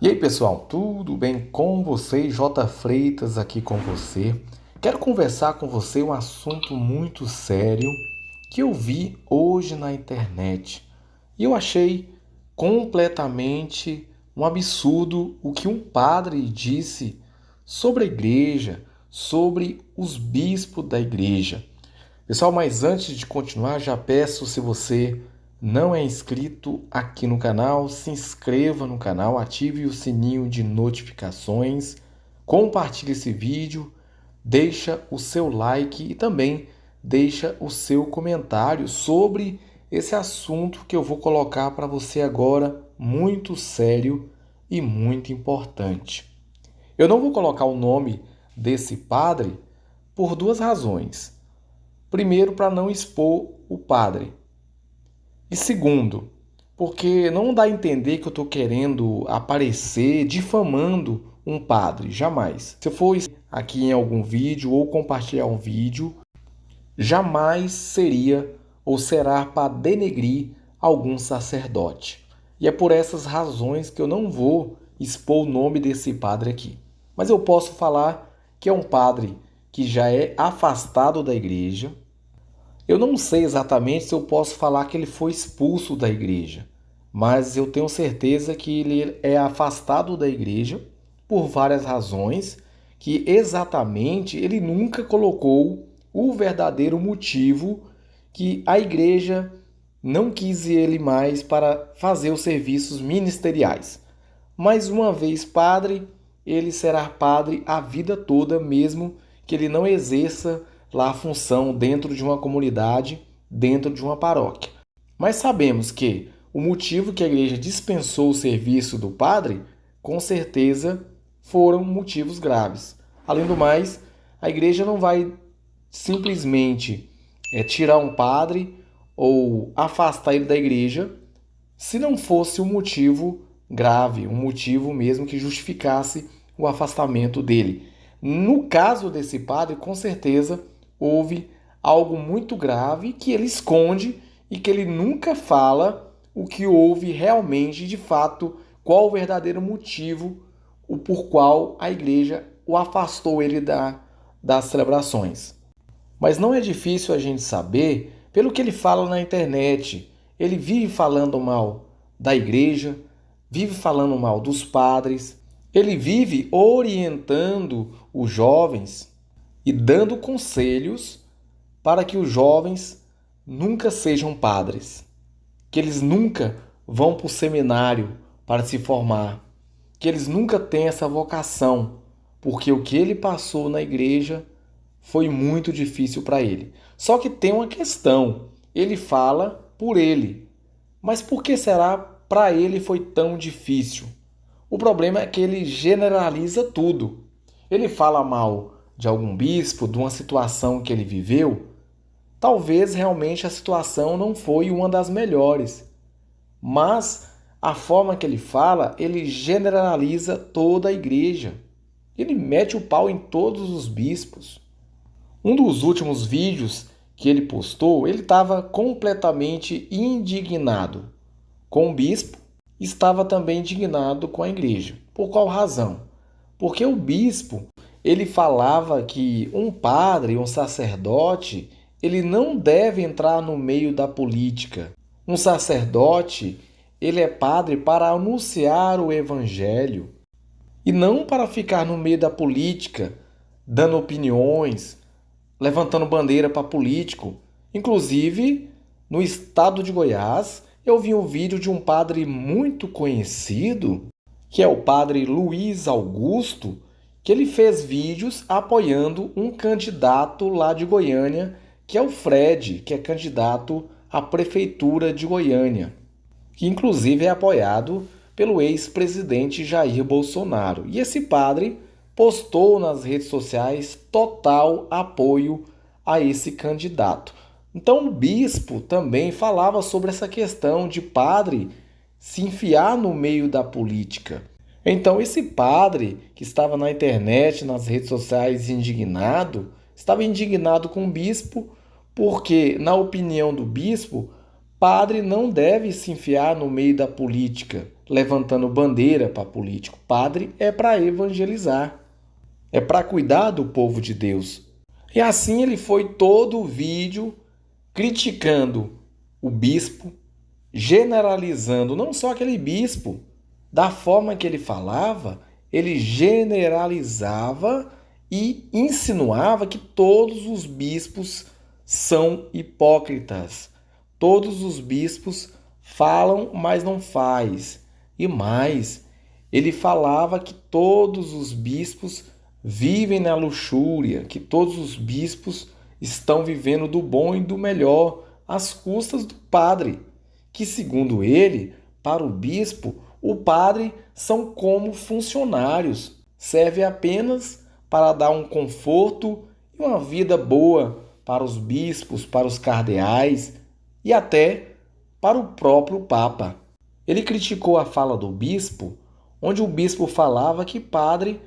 E aí, pessoal, tudo bem com vocês? J. Freitas aqui com você. Quero conversar com você um assunto muito sério que eu vi hoje na internet. E eu achei completamente um absurdo o que um padre disse sobre a igreja, sobre os bispos da igreja. Pessoal, mas antes de continuar, já peço, se você não é inscrito aqui no canal, se inscreva no canal, ative o sininho de notificações, compartilhe esse vídeo, deixa o seu like e também deixa o seu comentário sobre esse assunto que eu vou colocar para você agora, muito sério e muito importante. Eu não vou colocar o nome desse padre por duas razões. Primeiro, para não expor o padre. E segundo, porque não dá a entender que eu estou querendo aparecer difamando um padre. Jamais. Se eu for aqui em algum vídeo ou compartilhar um vídeo, jamais seria ou será para denegrir algum sacerdote. E é por essas razões que eu não vou expor o nome desse padre aqui. Mas eu posso falar que é um padre que já é afastado da igreja. Eu não sei exatamente se eu posso falar que ele foi expulso da igreja, mas eu tenho certeza que ele é afastado da igreja por várias razões, que exatamente ele nunca colocou o verdadeiro motivo que a igreja não quis ele mais para fazer os serviços ministeriais. Mas uma vez padre, ele será padre a vida toda, mesmo que ele não exerça lá a função dentro de uma comunidade, dentro de uma paróquia. Mas sabemos que o motivo que a igreja dispensou o serviço do padre, com certeza, foram motivos graves. Além do mais, a igreja não vai simplesmente tirar um padre ou afastar ele da igreja se não fosse um motivo grave, um motivo mesmo que justificasse o afastamento dele. No caso desse padre, com certeza, houve algo muito grave que ele esconde e que ele nunca fala o que houve realmente, de fato, qual o verdadeiro motivo o por qual a igreja o afastou ele das celebrações. Mas não é difícil a gente saber pelo que ele fala na internet. Ele vive falando mal da igreja, vive falando mal dos padres, ele vive orientando os jovens e dando conselhos para que os jovens nunca sejam padres, que eles nunca vão para o seminário para se formar, que eles nunca têm essa vocação, porque o que ele passou na igreja foi muito difícil para ele. Só que tem uma questão, ele fala por ele, mas por que será para ele foi tão difícil? O problema é que ele generaliza tudo. Ele fala mal de algum bispo, de uma situação que ele viveu. Talvez realmente a situação não foi uma das melhores. Mas a forma que ele fala, ele generaliza toda a igreja. Ele mete o pau em todos os bispos. Um dos últimos vídeos que ele postou, ele estava completamente indignado com o bispo, estava também indignado com a igreja. Por qual razão? Porque o bispo, ele falava que um padre, um sacerdote, ele não deve entrar no meio da política. Um sacerdote, ele é padre para anunciar o evangelho e não para ficar no meio da política, dando opiniões, levantando bandeira para político. Inclusive, no estado de Goiás, eu vi um vídeo de um padre muito conhecido, que é o padre Luiz Augusto, que ele fez vídeos apoiando um candidato lá de Goiânia, que é o Fred, que é candidato à prefeitura de Goiânia, que inclusive é apoiado pelo ex-presidente Jair Bolsonaro. E esse padre postou nas redes sociais total apoio a esse candidato. Então o bispo também falava sobre essa questão de padre se enfiar no meio da política. Então esse padre que estava na internet, nas redes sociais estava indignado com o bispo porque, na opinião do bispo, padre não deve se enfiar no meio da política, levantando bandeira para político. Padre é para evangelizar, é para cuidar do povo de Deus. E assim ele foi todo o vídeo criticando o bispo, generalizando não só aquele bispo, da forma que ele falava, ele generalizava e insinuava que todos os bispos são hipócritas. Todos os bispos falam, mas não faz. E mais, ele falava que todos os bispos vivem na luxúria, que todos os bispos estão vivendo do bom e do melhor, às custas do padre, que segundo ele, para o bispo, o padre são como funcionários, serve apenas para dar um conforto e uma vida boa para os bispos, para os cardeais e até para o próprio Papa. Ele criticou a fala do bispo, onde o bispo falava que padre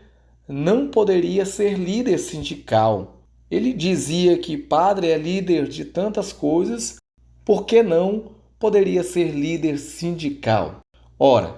não poderia ser líder sindical. Ele dizia que padre é líder de tantas coisas, por que não poderia ser líder sindical? Ora,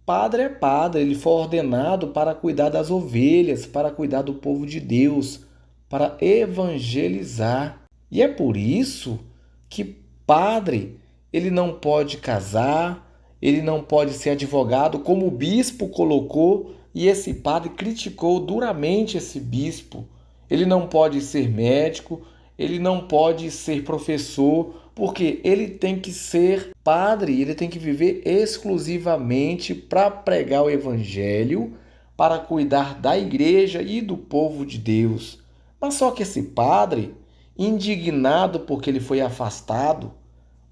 padre é padre, ele foi ordenado para cuidar das ovelhas, para cuidar do povo de Deus, para evangelizar. E é por isso que padre, ele não pode casar, ele não pode ser advogado, como o bispo colocou, e esse padre criticou duramente esse bispo. Ele não pode ser médico, ele não pode ser professor, porque ele tem que ser padre, ele tem que viver exclusivamente para pregar o evangelho, para cuidar da igreja e do povo de Deus. Mas só que esse padre, indignado porque ele foi afastado,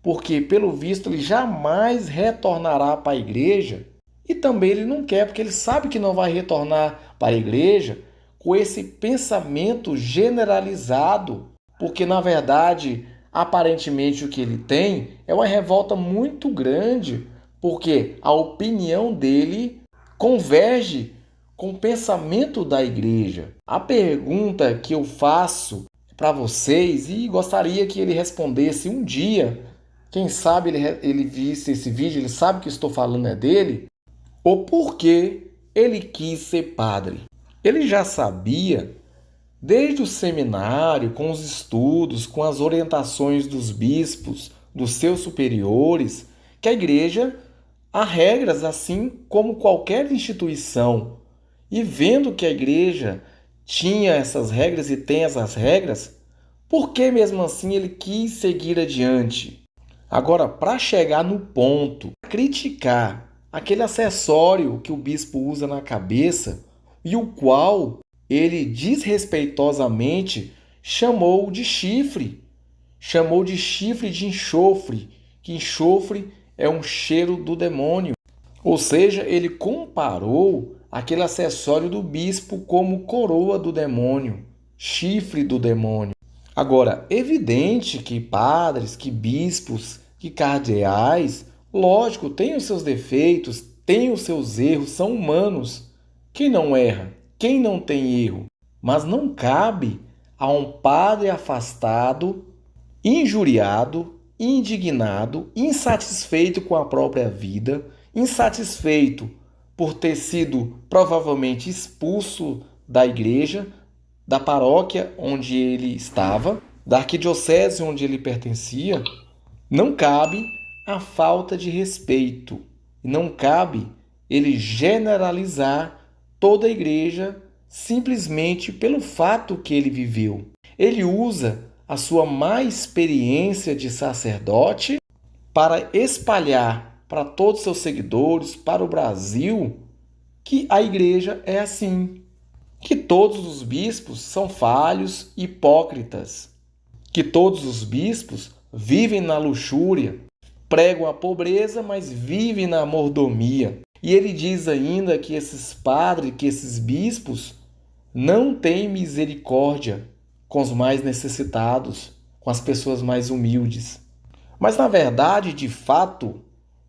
porque pelo visto ele jamais retornará para a igreja, e também ele não quer, porque ele sabe que não vai retornar para a igreja com esse pensamento generalizado, porque na verdade, aparentemente o que ele tem é uma revolta muito grande, porque a opinião dele converge com o pensamento da igreja. A pergunta que eu faço para vocês, e gostaria que ele respondesse um dia, quem sabe ele visse esse vídeo, ele sabe que estou falando é dele, o porquê ele quis ser padre. Ele já sabia, desde o seminário, com os estudos, com as orientações dos bispos, dos seus superiores, que a igreja há regras assim como qualquer instituição. E vendo que a igreja tinha essas regras e tem essas regras, por que mesmo assim ele quis seguir adiante? Agora, para chegar no ponto, criticar aquele acessório que o bispo usa na cabeça e o qual ele desrespeitosamente chamou de chifre. Chamou de chifre de enxofre, que enxofre é um cheiro do demônio. Ou seja, ele comparou aquele acessório do bispo como coroa do demônio, chifre do demônio. Agora, evidente que padres, que bispos, que cardeais, lógico, têm os seus defeitos, têm os seus erros, são humanos. Quem não erra? Quem não tem erro? Mas não cabe a um padre afastado, injuriado, indignado, insatisfeito com a própria vida, insatisfeito por ter sido provavelmente expulso da igreja, da paróquia onde ele estava, da arquidiocese onde ele pertencia. Não cabe a falta de respeito. Não cabe ele generalizar toda a igreja simplesmente pelo fato que ele viveu. Ele usa a sua má experiência de sacerdote para espalhar para todos os seus seguidores, para o Brasil, que a igreja é assim, que todos os bispos são falhos, hipócritas, que todos os bispos vivem na luxúria, pregam a pobreza, mas vivem na mordomia. E ele diz ainda que esses padres, que esses bispos não têm misericórdia com os mais necessitados, com as pessoas mais humildes. Mas na verdade, de fato,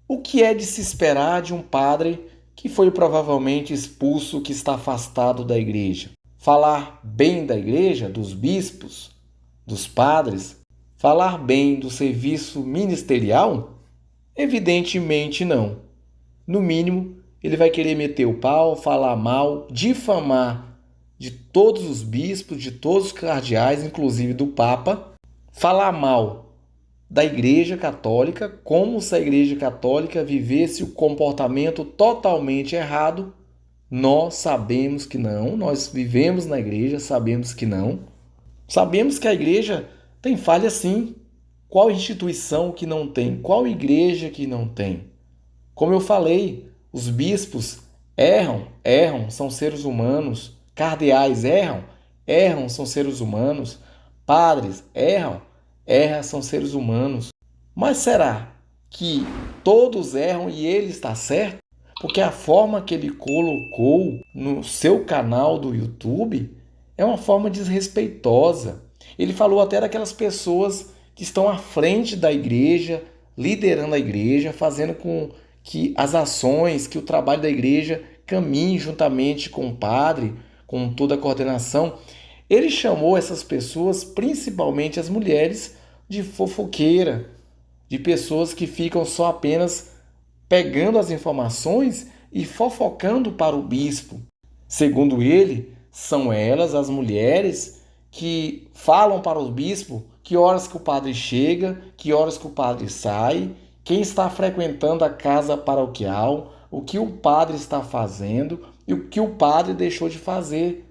o que é de se esperar de um padre que foi provavelmente expulso, que está afastado da igreja? Falar bem da igreja, dos bispos, dos padres, falar bem do serviço ministerial? Evidentemente não. No mínimo, ele vai querer meter o pau, falar mal, difamar de todos os bispos, de todos os cardeais, inclusive do Papa, falar mal da Igreja Católica, como se a Igreja Católica vivesse o comportamento totalmente errado. Nós sabemos que não, nós vivemos na Igreja, sabemos que não. Sabemos que a Igreja tem falha sim. Qual instituição que não tem? Qual igreja que não tem? Como eu falei, os bispos erram, são seres humanos. Cardeais erram, são seres humanos. Padres erram, são seres humanos. Mas será que todos erram e ele está certo? Porque a forma que ele colocou no seu canal do YouTube é uma forma desrespeitosa. Ele falou até daquelas pessoas que estão à frente da igreja, liderando a igreja, fazendo com que as ações, que o trabalho da igreja caminhe juntamente com o padre, com toda a coordenação. Ele chamou essas pessoas, principalmente as mulheres, de fofoqueira, de pessoas que ficam só apenas pegando as informações e fofocando para o bispo. Segundo ele, são elas, as mulheres, que falam para o bispo que horas que o padre chega, que horas que o padre sai, quem está frequentando a casa paroquial, o que o padre está fazendo e o que o padre deixou de fazer.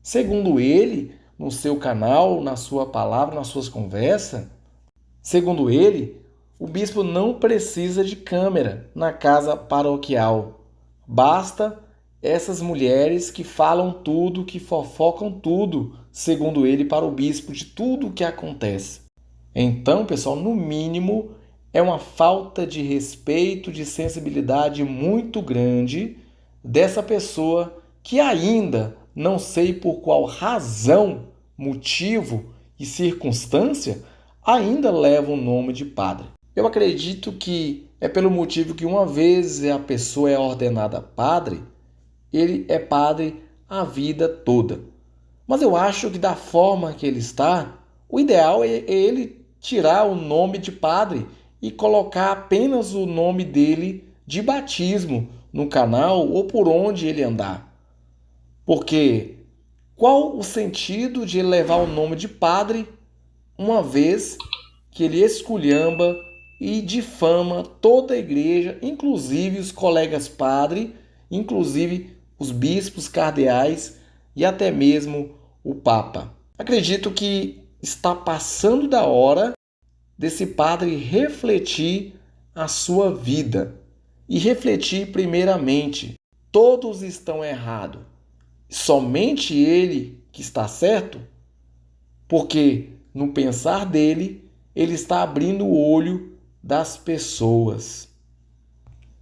Segundo ele, no seu canal, na sua palavra, nas suas conversas, segundo ele, o bispo não precisa de câmera na casa paroquial. Basta essas mulheres que falam tudo, que fofocam tudo, segundo ele, para o bispo, de tudo o que acontece. Então, pessoal, no mínimo, é uma falta de respeito, de sensibilidade muito grande dessa pessoa que ainda, não sei por qual razão, motivo e circunstância, ainda leva o nome de padre. Eu acredito que é pelo motivo que uma vez a pessoa é ordenada padre, ele é padre a vida toda. Mas eu acho que da forma que ele está, o ideal é ele tirar o nome de padre e colocar apenas o nome dele de batismo no canal ou por onde ele andar. Porque qual o sentido de ele levar o nome de padre uma vez que ele esculhamba e difama toda a igreja, inclusive os colegas padre, inclusive os bispos, cardeais e até mesmo o Papa? Acredito que está passando da hora desse padre refletir a sua vida e refletir primeiramente. Todos estão errados, somente ele que está certo, porque no pensar dele, ele está abrindo o olho das pessoas,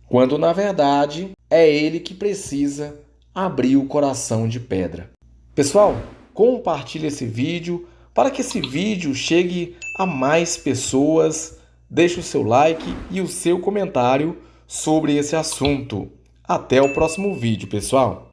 quando na verdade é ele que precisa abrir o coração de pedra. Pessoal, compartilhe esse vídeo para que esse vídeo chegue a mais pessoas. Deixe o seu like e o seu comentário sobre esse assunto. Até o próximo vídeo, pessoal!